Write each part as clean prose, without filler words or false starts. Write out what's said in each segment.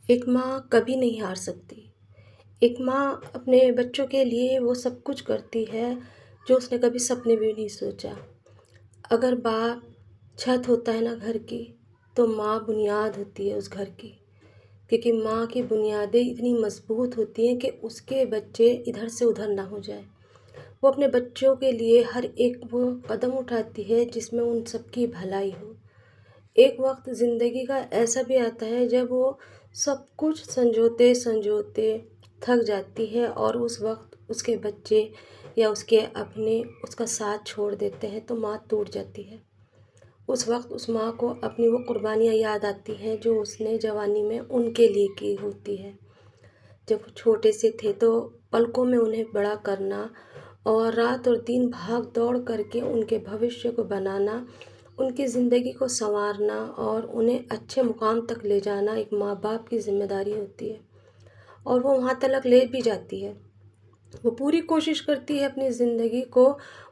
ایک ماں کبھی نہیں ہار سکتی۔ ایک ماں اپنے بچوں کے لیے وہ سب کچھ کرتی ہے جو اس نے کبھی سپنے بھی نہیں سوچا۔ اگر باپ چھت ہوتا ہے نا گھر کی، تو ماں بنیاد ہوتی ہے اس گھر کی، کیونکہ ماں کی بنیادیں اتنی مضبوط ہوتی ہیں کہ اس کے بچے ادھر سے ادھر نہ ہو جائے۔ وہ اپنے بچوں کے لیے ہر ایک وہ قدم اٹھاتی ہے جس میں ان سب کی بھلائی ہو۔ ایک وقت زندگی کا ایسا بھی آتا ہے جب وہ سب کچھ سنجوتے سنجوتے تھک جاتی ہے اور اس وقت اس کے بچے یا اس کے اپنے اس کا ساتھ چھوڑ دیتے ہیں تو ماں ٹوٹ جاتی ہے۔ اس وقت اس ماں کو اپنی وہ قربانیاں یاد آتی ہیں جو اس نے جوانی میں ان کے لیے کی ہوتی ہے۔ جب وہ چھوٹے سے تھے تو پلکوں میں انہیں بڑا کرنا اور رات اور دن بھاگ دوڑ کر کے ان کے بھوشیہ کو بنانا، ان کی زندگی کو سنوارنا اور انہیں اچھے مقام تک لے جانا ایک ماں باپ کی ذمہ داری ہوتی ہے، اور وہ وہاں تک لے بھی جاتی ہے۔ وہ پوری کوشش کرتی ہے اپنی زندگی کو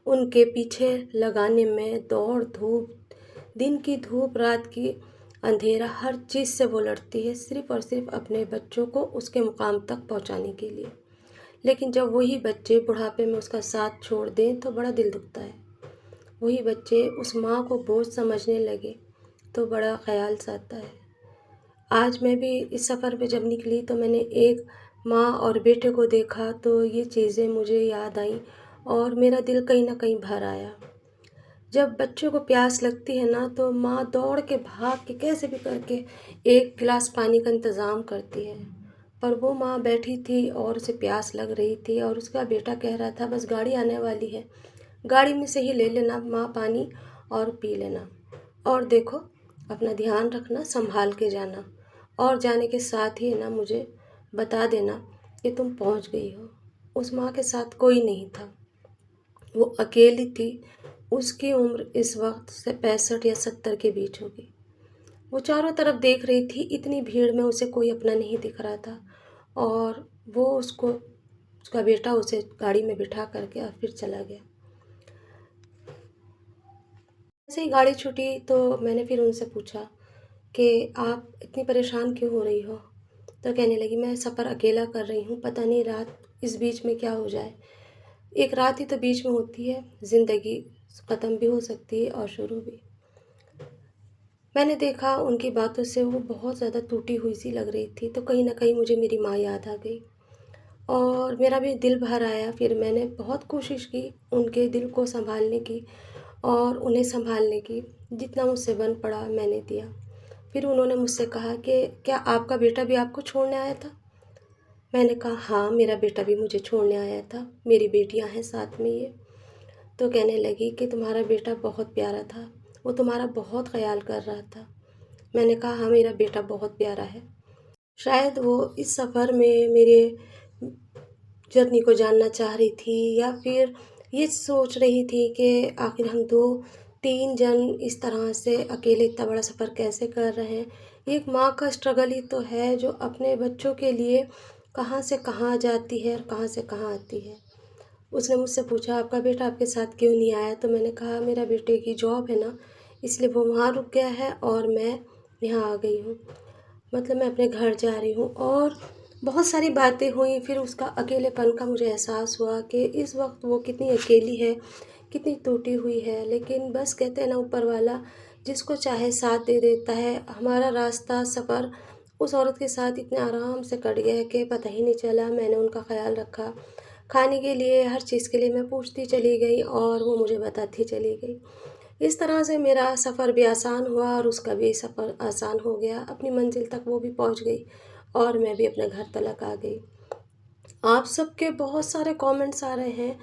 ان کے پیچھے لگانے میں، دوڑ دھوپ، دن کی دھوپ رات کی اندھیرا، ہر چیز سے وہ لڑتی ہے صرف اور صرف اپنے بچوں کو اس کے مقام تک پہنچانے کے لیے۔ لیکن جب وہی بچے بڑھاپے میں اس کا ساتھ چھوڑ دیں تو بڑا دل دکھتا ہے۔ وہی بچے اس ماں کو بوجھ سمجھنے لگے تو بڑا خیال سا آتا ہے۔ آج میں بھی اس سفر پہ جب نکلی تو میں نے ایک ماں اور بیٹے کو دیکھا تو یہ چیزیں مجھے یاد آئیں اور میرا دل کہیں نہ کہیں بھر آیا۔ جب بچوں کو پیاس لگتی ہے نا تو ماں دوڑ کے بھاگ کے کیسے بھی کر کے ایک گلاس پانی کا انتظام کرتی ہے، پر وہ ماں بیٹھی تھی اور اسے پیاس لگ رہی تھی اور اس کا بیٹا کہہ رہا تھا بس گاڑی آنے والی ہے، گاڑی میں سے ہی لے لینا ماں پانی اور پی لینا، اور دیکھو اپنا دھیان رکھنا، سنبھال کے جانا، اور جانے کے ساتھ ہی نا مجھے بتا دینا کہ تم پہنچ گئی ہو۔ اس ماں کے ساتھ کوئی نہیں تھا، وہ اکیلی تھی۔ اس کی عمر اس وقت سے 65 یا 70 کے بیچ ہوگی۔ وہ چاروں طرف دیکھ رہی تھی، اتنی بھیڑ میں اسے کوئی اپنا نہیں دکھ رہا تھا، اور وہ اس کا بیٹا اسے گاڑی میں بٹھا کر کے اور پھر چلا گیا۔ جیسے ہی گاڑی چھوٹی تو میں نے پھر ان سے پوچھا کہ آپ اتنی پریشان کیوں ہو رہی ہو؟ تو کہنے لگی میں سفر اکیلا کر رہی ہوں، پتہ نہیں رات اس بیچ میں کیا ہو جائے۔ ایک رات ہی تو بیچ میں ہوتی ہے، زندگی ختم بھی ہو سکتی ہے اور شروع بھی۔ میں نے دیکھا ان کی باتوں سے وہ بہت زیادہ ٹوٹی ہوئی سی لگ رہی تھی، تو کہیں نہ کہیں مجھے میری ماں یاد آ گئی اور میرا بھی دل بھر آیا۔ پھر میں نے بہت کوشش کی ان کے دل کو سنبھالنے کی اور انہیں سنبھالنے کی، جتنا مجھ سے بن پڑا میں نے دیا۔ پھر انہوں نے مجھ سے کہا کہ کیا آپ کا بیٹا بھی آپ کو چھوڑنے آیا تھا؟ میں نے کہا ہاں، میرا بیٹا بھی مجھے چھوڑنے آیا تھا، میری بیٹیاں ہیں ساتھ میں یہ۔ تو کہنے لگی کہ تمہارا بیٹا بہت پیارا تھا، وہ تمہارا بہت خیال کر رہا تھا۔ میں نے کہا ہاں، میرا بیٹا بہت پیارا ہے۔ شاید وہ اس سفر میں میرے جرنی کو جاننا چاہ رہی تھی، یا پھر یہ سوچ رہی تھی کہ آخر ہم 2-3 جن اس طرح سے اکیلے اتنا بڑا سفر کیسے کر رہے ہیں۔ ایک ماں کا اسٹرگل ہی تو ہے جو اپنے بچوں کے لیے کہاں سے کہاں جاتی ہے اور کہاں سے کہاں آتی ہے۔ اس نے مجھ سے پوچھا آپ کا بیٹا آپ کے ساتھ کیوں نہیں آیا؟ تو میں نے کہا میرا بیٹے کی جاب ہے نا، اس لیے وہ وہاں رک گیا ہے اور میں یہاں آ گئی ہوں، مطلب میں اپنے گھر جا رہی ہوں۔ اور بہت ساری باتیں ہوئیں، پھر اس کا اکیلے پن کا مجھے احساس ہوا کہ اس وقت وہ کتنی اکیلی ہے، کتنی ٹوٹی ہوئی ہے، لیکن بس کہتے ہیں نا اوپر والا جس کو چاہے ساتھ دے دیتا ہے۔ ہمارا راستہ سفر اس عورت کے ساتھ اتنے آرام سے کٹ گیا کہ پتہ ہی نہیں چلا۔ میں نے ان کا خیال رکھا، کھانے کے لیے ہر چیز کے لیے میں پوچھتی چلی گئی اور وہ مجھے بتاتی چلی گئی۔ اس طرح سے میرا سفر بھی آسان ہوا اور اس کا بھی سفر آسان ہو گیا، اپنی منزل تک وہ بھی پہنچ گئی اور میں بھی اپنے گھر تلک آ گئی۔ آپ سب کے بہت سارے کامنٹس آ رہے ہیں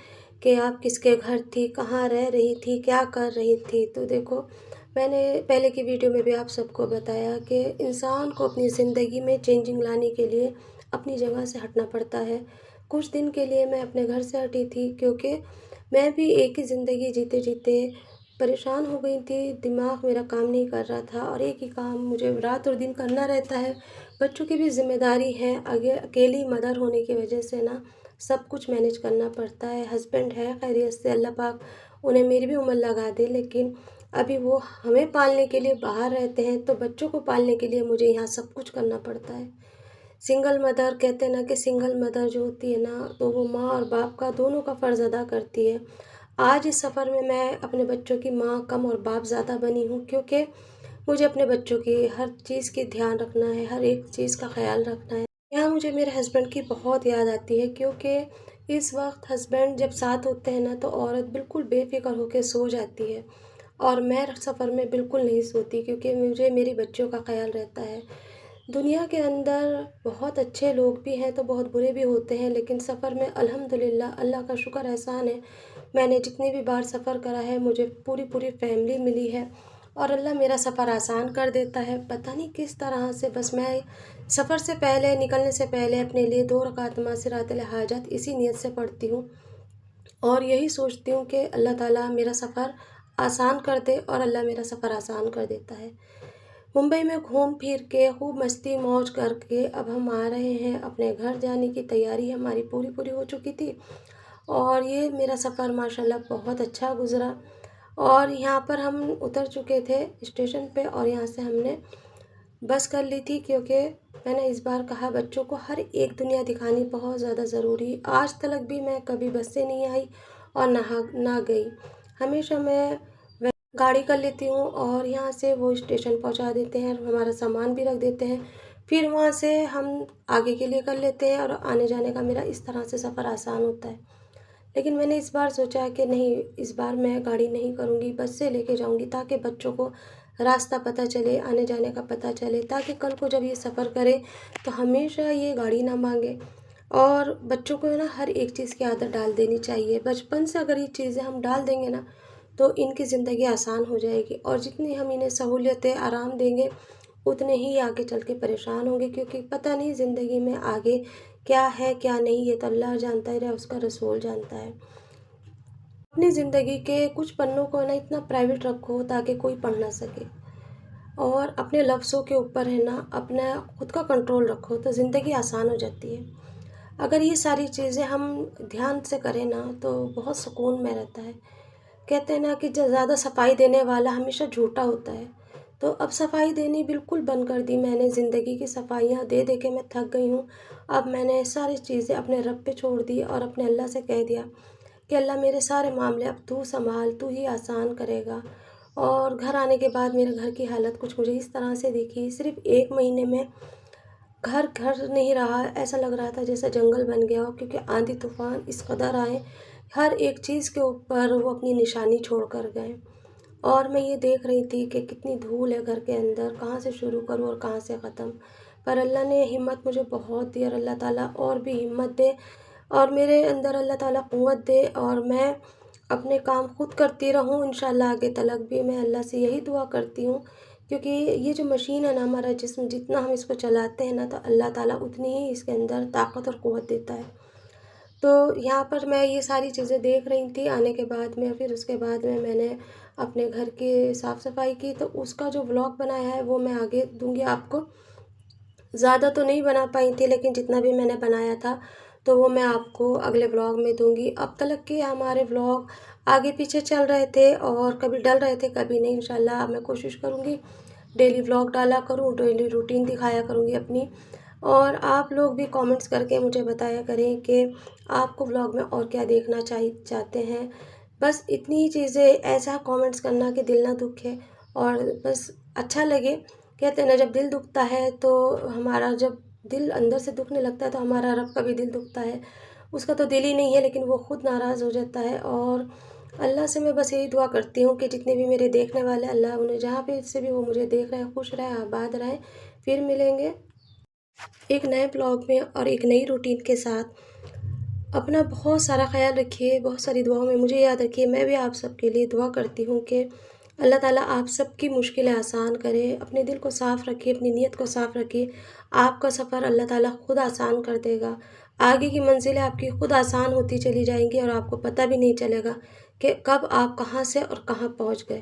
کہ آپ کس کے گھر تھی، کہاں رہ رہی تھی، کیا کر رہی تھی۔ تو دیکھو، میں نے پہلے کی ویڈیو میں بھی آپ سب کو بتایا کہ انسان کو اپنی زندگی میں چینجنگ لانے کے لیے اپنی جگہ سے ہٹنا پڑتا ہے۔ کچھ دن کے لیے میں اپنے گھر سے ہٹی تھی کیونکہ میں بھی ایک ہی زندگی جیتے جیتے پریشان ہو گئی تھی، دماغ میرا کام نہیں کر رہا تھا، اور ایک ہی کام مجھے رات اور دن کرنا رہتا ہے۔ بچوں کی بھی ذمہ داری ہے، اکیلی مدر ہونے کی وجہ سے نا سب کچھ مینیج کرنا پڑتا ہے۔ ہسبینڈ ہے خیریت سے، اللہ پاک انہیں میری بھی عمر لگا دے، لیکن ابھی وہ ہمیں پالنے کے لیے باہر رہتے ہیں، تو بچوں کو پالنے کے لیے مجھے یہاں سب کچھ کرنا پڑتا ہے۔ سنگل مدر کہتے ہیں نا کہ سنگل مدر جو ہوتی ہے نا، تو وہ ماں اور باپ کا دونوں کا فرض ادا کرتی ہے۔ آج اس سفر میں اپنے بچوں کی ماں کم اور باپ زیادہ بنی ہوں، کیونکہ مجھے اپنے بچوں کی ہر چیز کی دھیان رکھنا ہے، ہر ایک چیز کا خیال رکھنا ہے۔ یہاں مجھے میرے ہسبینڈ کی بہت یاد آتی ہے، کیونکہ اس وقت ہسبینڈ جب ساتھ ہوتے ہیں نا تو عورت بالکل بے فکر ہو کے سو جاتی ہے، اور میں سفر میں بالکل نہیں سوتی، کیونکہ مجھے میری بچوں کا خیال رہتا ہے۔ دنیا کے اندر بہت اچھے لوگ بھی ہیں تو بہت برے بھی ہوتے ہیں، لیکن سفر میں الحمدللہ اللہ کا شکر احسان ہے، میں نے جتنی بھی بار سفر کرا ہے مجھے پوری فیملی ملی ہے، اور اللہ میرا سفر آسان کر دیتا ہے۔ پتہ نہیں کس طرح سے، بس میں سفر سے پہلے، نکلنے سے پہلے اپنے لیے 2 رکعت نماز صراط الحاجات اسی نیت سے پڑھتی ہوں، اور یہی سوچتی ہوں کہ اللہ تعالیٰ میرا سفر آسان کر دے، اور اللہ میرا سفر آسان کر دیتا ہے۔ ممبئی میں گھوم پھر کے خوب مستی موج کر کے اب ہم آ رہے ہیں، اپنے گھر جانے کی تیاری ہماری پوری ہو چکی تھی، اور یہ میرا سفر ماشاءاللہ بہت اچھا گزرا۔ اور یہاں پر ہم اتر چکے تھے اسٹیشن پہ، اور یہاں سے ہم نے بس کر لی تھی، کیونکہ میں نے اس بار کہا بچوں کو ہر ایک دنیا دکھانی بہت زیادہ ضروری۔ آج تک بھی میں کبھی بس سے نہیں آئی اور نہ گئی، ہمیشہ میں گاڑی کر لیتی ہوں، اور یہاں سے وہ اسٹیشن پہنچا دیتے ہیں، ہمارا سامان بھی رکھ دیتے ہیں، پھر وہاں سے ہم آگے کے لیے کر لیتے ہیں، اور آنے جانے کا میرا اس طرح سے سفر آسان ہوتا ہے۔ لیکن میں نے اس بار سوچا کہ نہیں، اس بار میں گاڑی نہیں کروں گی، بس سے لے کے جاؤں گی، تاکہ بچوں کو راستہ پتہ چلے، آنے جانے کا پتہ چلے، تاکہ کل کو جب یہ سفر کرے تو ہمیشہ یہ گاڑی نہ مانگے۔ اور بچوں کو نا ہر ایک چیز کی عادت ڈال دینی چاہیے، بچپن سے اگر یہ چیزیں ہم ڈال دیں گے نا تو ان کی زندگی آسان ہو جائے گی، اور جتنی ہم انہیں سہولیتیں آرام دیں گے اتنے ہی آگے چل کے پریشان ہوں گے، کیونکہ پتہ نہیں زندگی میں آگے کیا ہے کیا نہیں، یہ تو اللہ جانتا ہے، اس کا رسول جانتا ہے۔ اپنی زندگی کے کچھ پنوں کو نا اتنا پرائیویٹ رکھو تاکہ کوئی پڑھ نہ سکے، اور اپنے لفظوں کے اوپر ہے نا اپنا خود کا کنٹرول رکھو تو زندگی آسان ہو جاتی ہے۔ اگر یہ ساری چیزیں ہم دھیان سے کریں نا تو بہت سکون میں رہتا ہے۔ کہتے ہیں نا کہ جو زیادہ صفائی دینے والا ہمیشہ جھوٹا ہوتا ہے، تو اب صفائی دینی بالکل بند کر دی میں نے، زندگی کی صفائیاں دے کے میں تھک گئی ہوں۔ اب میں نے ساری چیزیں اپنے رب پہ چھوڑ دی، اور اپنے اللہ سے کہہ دیا کہ اللہ میرے سارے معاملے اب تو سنبھال، تو ہی آسان کرے گا۔ اور گھر آنے کے بعد میرے گھر کی حالت کچھ مجھے اس طرح سے دکھی، صرف 1 مہینے میں گھر نہیں رہا، ایسا لگ رہا تھا جیسے جنگل بن گیا ہو، کیونکہ آندھی طوفان اس قدر آئے، ہر ایک چیز کے اوپر وہ اپنی نشانی چھوڑ کر گئے، اور میں یہ دیکھ رہی تھی کہ کتنی دھول ہے گھر کے اندر، کہاں سے شروع کروں اور کہاں سے ختم۔ پر اللہ نے ہمت مجھے بہت دی، اور اللہ تعالیٰ اور بھی ہمت دے، اور میرے اندر اللہ تعالیٰ قوت دے، اور میں اپنے کام خود کرتی رہوں انشاءاللہ آگے تلک بھی۔ میں اللہ سے یہی دعا کرتی ہوں، کیونکہ یہ جو مشین ہے نا ہمارا جسم، جتنا ہم اس کو چلاتے ہیں نا تو اللہ تعالیٰ اتنی ہی اس کے اندر طاقت اور قوت دیتا ہے۔ تو یہاں پر میں یہ ساری چیزیں دیکھ رہی تھی آنے کے بعد میں، پھر اس کے بعد میں نے اپنے گھر کی صاف صفائی کی، تو اس کا جو ولاگ بنایا ہے وہ میں آگے دوں گی آپ کو۔ زیادہ تو نہیں بنا پائی تھی، لیکن جتنا بھی میں نے بنایا تھا تو وہ میں آپ کو اگلے ولاگ میں دوں گی۔ اب تلک کے ہمارے ولاگ آگے پیچھے چل رہے تھے، اور کبھی ڈل رہے تھے کبھی نہیں، انشاءاللہ میں کوشش کروں گی ڈیلی ولاگ ڈالا کروں، ڈیلی روٹین دکھایا کروں گی اپنی، اور آپ لوگ بھی کامنٹس کر کے مجھے بتایا کریں کہ آپ کو ولاگ میں اور کیا دیکھنا چاہتے ہیں۔ بس اتنی ہی چیزیں، ایسا کامنٹس کرنا کہ دل نہ دکھے اور بس اچھا لگے۔ کہتے ہیں نا جب دل دکھتا ہے تو ہمارا، جب دل اندر سے دکھنے لگتا ہے تو ہمارا رب کا بھی دل دکھتا ہے، اس کا تو دل ہی نہیں ہے لیکن وہ خود ناراض ہو جاتا ہے۔ اور اللہ سے میں بس یہی دعا کرتی ہوں کہ جتنے بھی میرے دیکھنے والے، اللہ انہیں جہاں پہ سے بھی وہ مجھے دیکھ رہے ہیں خوش رہیں، آباد رہیں۔ پھر ملیں گے ایک نئے بلاگ میں اور ایک نئی روٹین کے ساتھ۔ اپنا بہت سارا خیال رکھیے، بہت ساری دعاؤں میں مجھے یاد رکھیے۔ میں بھی آپ سب کے لیے دعا کرتی ہوں کہ اللہ تعالیٰ آپ سب کی مشکلیں آسان کرے۔ اپنے دل کو صاف رکھیے، اپنی نیت کو صاف رکھیے، آپ کا سفر اللہ تعالیٰ خود آسان کر دے گا۔ آگے کی منزلیں آپ کی خود آسان ہوتی چلی جائیں گی، اور آپ کو پتہ بھی نہیں چلے گا کہ کب آپ کہاں سے اور کہاں پہنچ گئے۔